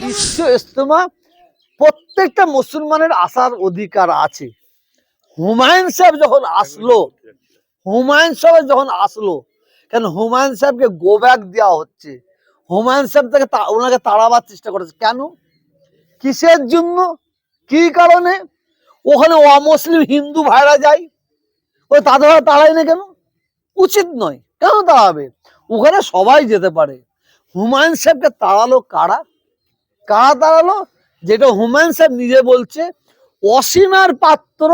বিশ্ব ইজতেমা প্রত্যেকটা মুসলমানের আসার অধিকার আছে। হুমায়ুন সাহেব যখন আসলো, কেন হুমায়ুন সাহেবকে গো ব্যাক দেওয়া হচ্ছে, হুমায়ুন সাহেব থেকে ওনাকে তাড়াবার চেষ্টা করেছে। কেন, কিসের জন্য, কি কারণে? ওখানে অমুসলিম হিন্দু ভাইরা যায়, ওই তাদের তাড়ায় না কেন? উচিত নয়, কেন তাড়াবে? ওখানে সবাই যেতে পারে। হুমায়ুন সাহেবকে তাড়ালো কারা? তাড়ালো, যেটা হুমায়ুন সাহেব নিজে বলছে, অসীমের পাত্র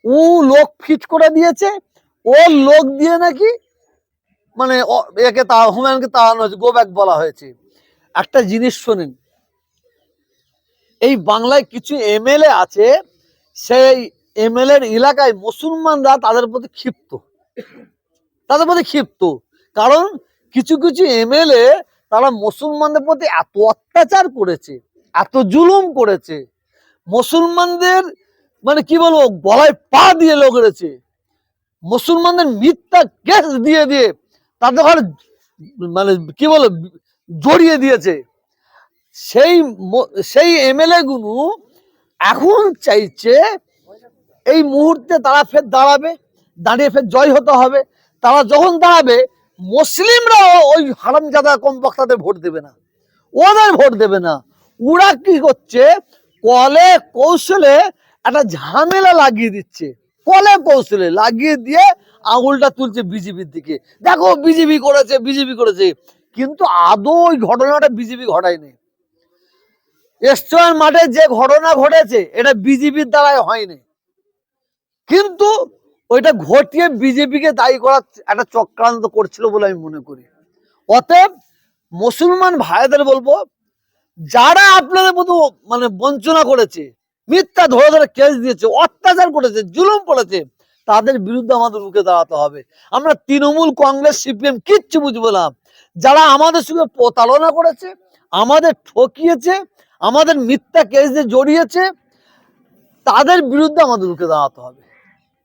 ও লোক ফিট করে দিয়েছে, ওর লোক দিয়ে নাকি মানে একে হুমায়ুনকে তাড়ানো হয়েছে, গো ব্যাক বলা হয়েছে। একটা জিনিস শোনেন, এই বাংলায় কিছু এমএলএ আছে, সেই এমএলএ এর এলাকায় মুসলমানরা তাদের প্রতি ক্ষিপ্ত, কারণ কিছু কিছু এমএলএ তারা মুসলমানদের প্রতি এত অত্যাচার করেছে, এত জুলুম করেছে, মুসলমানদের মানে কি বলবো, গলায় পা দিয়ে লগড়েছে, মুসলমানদের মিথ্যা কেস দিয়ে দিয়ে তাদের ঘরে মানে কি বলো জড়িয়ে দিয়েছে। সেই সেই এমএলএ গুলো এখন চাইছে এই মুহূর্তে তারা ফের দাঁড়িয়ে ফের জয় হতে হবে। তারা যখন দাঁড়াবে, মুসলিমরা ওই হারামজাদা কম বক্তাদের ভোট দেবে না, ওদের ভোট দেবে না। ওরা কি করছে, কলে কৌশলে একটা ঝামেলা লাগিয়ে দিচ্ছে, কলে কৌশলে লাগিয়ে দিয়ে আঙুলটা তুলছে বিজেপির দিকে, দেখো বিজেপি করেছে। কিন্তু আদৌ ওই ঘটনাটা বিজেপি ঘটায়নি। এসছান মাঠে যে ঘটনা ঘটেছে এটা বিজেপির দ্বারাই হয়নি, কিন্তু ওইটা ঘটিয়ে বিজেপিকে দায়ী করার একটা চক্রান্ত করছিল বলে আমি মনে করি। অতএব মুসলমান ভাইদের বলবো, যারা আপনাদের মতো মানে বঞ্চনা করেছে, মিথ্যা ধরে ধরে কেস দিয়েছে, অত্যাচার করেছে, জুলুম করেছে, তাদের বিরুদ্ধে আমাদের রুখে দাঁড়াতে হবে। আমরা তৃণমূল, কংগ্রেস, সিপিএম কিচ্ছু বুঝবো না। যারা আমাদের সঙ্গে প্রতারণা করেছে, আমাদের ঠকিয়েছে, আমাদের মিথ্যা কেস দিয়ে জড়িয়েছে, তাদের বিরুদ্ধে আমাদের রুখে দাঁড়াতে হবে।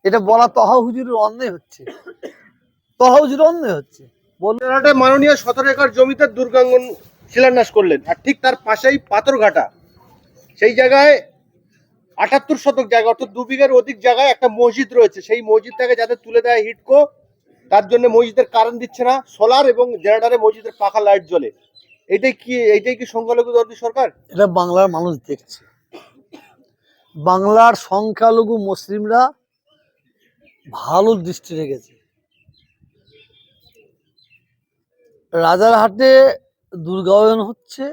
এটা বলা তহা হুজুরের অন্যায় হচ্ছে, মাননীয় 17 একর জমিতে দুর্গাঙ্গন শিলান্যাস করলেন, আর ঠিক তার পাশেই পাথরঘাটা, সেই জায়গায় 78 শতক জায়গা, অর্থাৎ 2 বিঘার অধিক জায়গায় একটা মসজিদ রয়েছে। সেই মসজিদটাকে যাতে তুলে দেয় হিডকো, তার জন্য মসজিদের কারেন্ট দিচ্ছে না, সোলার এবং জেনারেটরে মসজিদের পাখা লাইট জ্বলে। এইটাই কি সংখ্যালঘু দর্দি সরকার? এটা বাংলার মানুষ দেখছে। বাংলার সংখ্যালঘু মুসলিমরা ভালো দৃষ্টি রেখেছে। রাজারহাটে দুর্গায়ন হচ্ছে,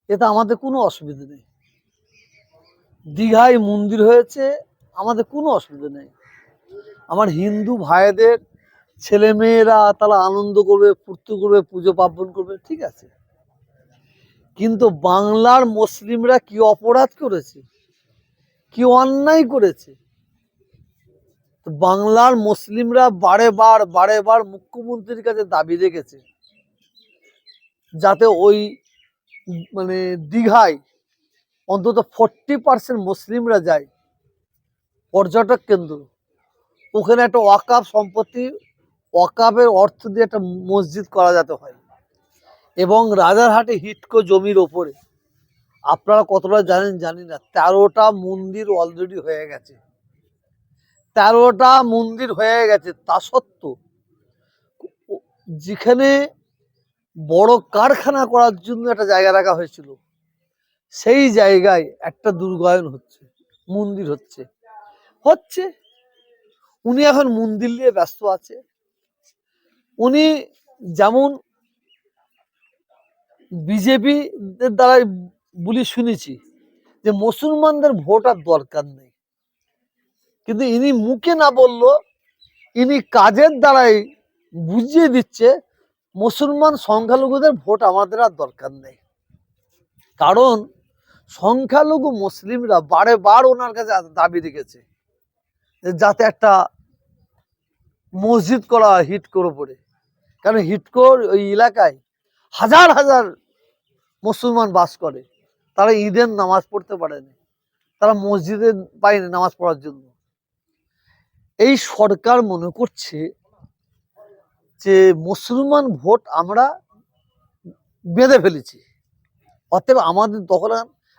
এতে আমাদের কোনো অসুবিধা নেই। দীঘায় মন্দির হয়েছে, আমাদের কোনো অসুবিধা নেই। আমার হিন্দু ভাইদের ছেলে মেয়েরা তারা আনন্দ করবে, ফুর্তি করবে, পুজো পার্বণ করবে, ঠিক আছে। কিন্তু বাংলার মুসলিমরা কি অপরাধ করেছে, কি অন্যায় করেছে? বাংলার মুসলিমরা বারে বার মুখ্যমন্ত্রীর কাছে দাবি রেখেছে, যাতে ওই মানে দীঘায় অন্তত 40% মুসলিমরা যায়, পর্যটক কেন্দ্র, ওখানে একটা ওয়াকাফ সম্পত্তি, ওয়াকাফের অর্থ দিয়ে একটা মসজিদ করা যেতে হয়। এবং রাজারহাটে হিটকো জমির ওপরে আপনারা কতটা জানেন জানি না, 13টা মন্দির অলরেডি হয়ে গেছে, 13টা মন্দির হয়ে গেছে। তা সত্ত্বেও যেখানে বড় কারখানা করার জন্য একটা জায়গা রাখা হয়েছিল, সেই জায়গায় একটা দুর্গায়ন হচ্ছে, মন্দির হচ্ছে। উনি এখন মন্দির নিয়ে ব্যস্ত আছে। উনি যেমন বিজেপি দ্বারাই বলি শুনেছি যে মুসলমানদের ভোট আর দরকার নেই, কিন্তু ইনি মুখে না বললো, ইনি কাজের দ্বারাই বুঝিয়ে দিচ্ছে মুসলমান সংখ্যালঘুদের ভোট আমাদের আর দরকার নেই। কারণ সংখ্যালঘু মুসলিমরা বারে ওনার কাছে দাবি রেখেছে যাতে একটা মসজিদ করা হয় হিটকোর উপরে। কারণ হিটকোর ওই এলাকায় হাজার হাজার মুসলমান বাস করে, তারা ঈদের নামাজ পড়তে পারেনি, তারা মসজিদে পায়নি নামাজ পড়ার জন্য। এই সরকার মনে করছে যে মুসলমান ভোট আমরা বেঁধে ফেলেছি, অতএব আমাদের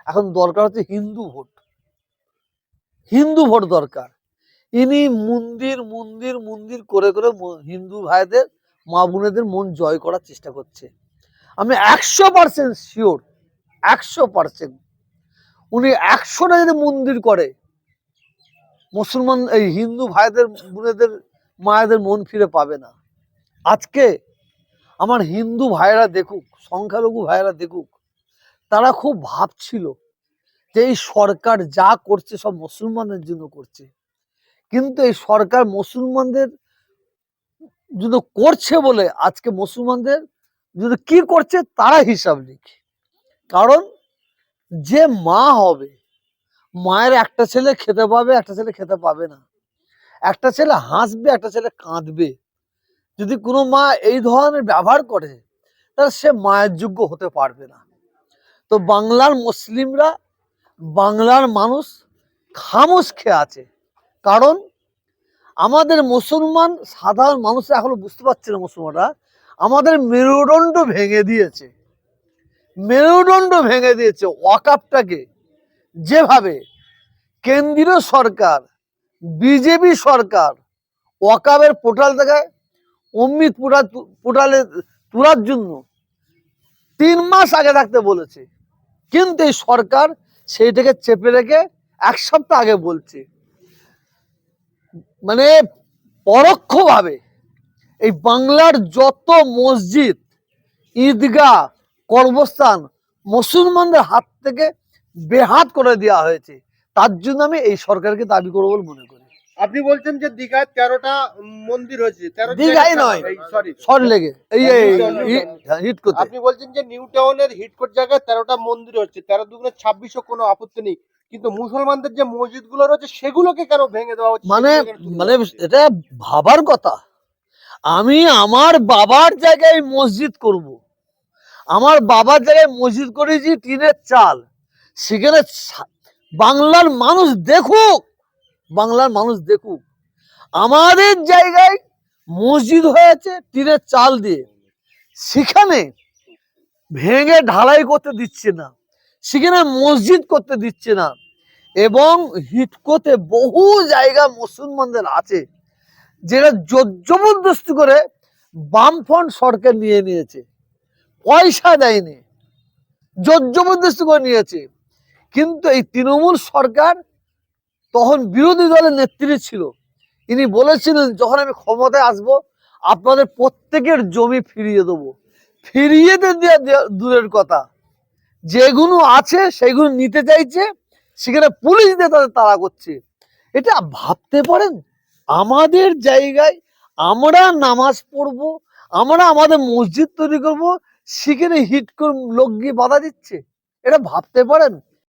এখন দরকার হচ্ছে হিন্দু ভোট, হিন্দু ভোট দরকার। ইনি মন্দির মন্দির মন্দির করে করে হিন্দু ভাইদের, মা বোনেদের মন জয় করার চেষ্টা করছে। আমি 100% শিওর, 100%। উনি 100টা যদি মন্দির করে, মুসলমান এই হিন্দু ভাইদের বোনেদের মায়েদের মন ফিরে পাবে না। আজকে আমার হিন্দু ভাইরা দেখুক, সংখ্যালঘু ভাইরা দেখুক, তারা খুব ভাবছিল যে এই সরকার যা করছে সব মুসলমানদের জন্য করছে, কিন্তু এই সরকার মুসলমানদের জন্য করছে বলে আজকে মুসলমানদের জন্য কি করছে তারা হিসাব লিখে। কারণ যে মা হবে, মায়ের একটা ছেলে খেতে পাবে, একটা ছেলে খেতে পাবে না, একটা ছেলে হাসবে, একটা ছেলে কাঁদবে। যদি কোনো মা এই ধরনের ব্যবহার করে, তাহলে সে মায়ের যোগ্য হতে পারবে না। তো বাংলার মুসলিমরা, বাংলার মানুষ খামোশ খেয়ে আছে। কারণ আমাদের মুসলমান সাধারণ মানুষ এখনো বুঝতে পারছে না, মুসলমানরা আমাদের মেরুদণ্ড ভেঙে দিয়েছে, মেরুদণ্ড ভেঙে দিয়েছে। ওয়াকাফটাকে যেভাবে কেন্দ্রীয় সরকার, বিজেপি সরকার ওয়াকাফের পোর্টাল থেকে অমৃত পোর্টালে তোলার জন্য 3 মাস আগে থাকতে বলেছে, কিন্তু এই সরকার সেইটাকে চেপে রেখে 1 সপ্তাহ আগে বলছে। মানে পরোক্ষভাবে এই বাংলার যত মসজিদ, ঈদগাহ, কর্মস্থান মুসলমানদের হাত থেকে বেহাত করে দেওয়া হয়েছে। তার জন্য আমি এই সরকারকে দাবি করবো বলে মনে করি। আপনি বলছেন যে দীঘায় 13টা মন্দির হয়েছে, 13 দীঘায় নয়, সরি সর লেগে এই হিট করতে। আপনি বলছেন যে নিউ টাউনের হিটকোট জায়গায় 13টা মন্দির হচ্ছে, 13 দুগুণে 26, কোনো আপত্তি নেই, কিন্তু মুসলমানদের যে মসজিদ গুলো রয়েছে সেগুলোকে কেন ভেঙে দেওয়া হচ্ছে? মানে সেগুলো কেন তুলে মানে দেওয়া হচ্ছে? এটা ভাবার কথা। আমি আমার বাবার জায়গায় মসজিদ করব, আমার বাবার জায়গায় মসজিদ করেছি টিনের চাল, সেখানে বাংলার মানুষ দেখুক, বাংলার মানুষ দেখুক আমাদের জায়গায় মসজিদ হয়েছে টিনের চাল দিয়ে, সেখানে ভেঙে ঢালাই করতে দিচ্ছে না, সেখানে মসজিদ করতে দিচ্ছে না। এবং হিটকোতে বহু জায়গা মুসলমানদের আছে যেটা জবরদস্তি করে বামফ্রন্ট সরকার নিয়ে নিয়েছে, পয়সা দেয়নি, জবরদস্তি করে নিয়েছে। কিন্তু এই তৃণমূল সরকার তখন বিরোধী দলের নেত্রী ছিল, ইনি বলেছিলেন যখন আমি ক্ষমতায় আসব আপনাদের প্রত্যেকের জমি ফিরিয়ে দেবো। ফিরিয়ে দেওয়া দূরের কথা, যেগুলো আছে সেগুলো নিতে চাইছে, সেখানে পুলিশ দিয়ে তাদের তাড়া করছে। এটা ভাবতে পারেন? আমাদের জায়গায় আমরা নামাজ পড়বো, আমরা আমাদের মসজিদ তৈরি করব, সেখানে হিট করে লোক গিয়ে বাধা দিচ্ছে। এটা ভাবতে পারেন?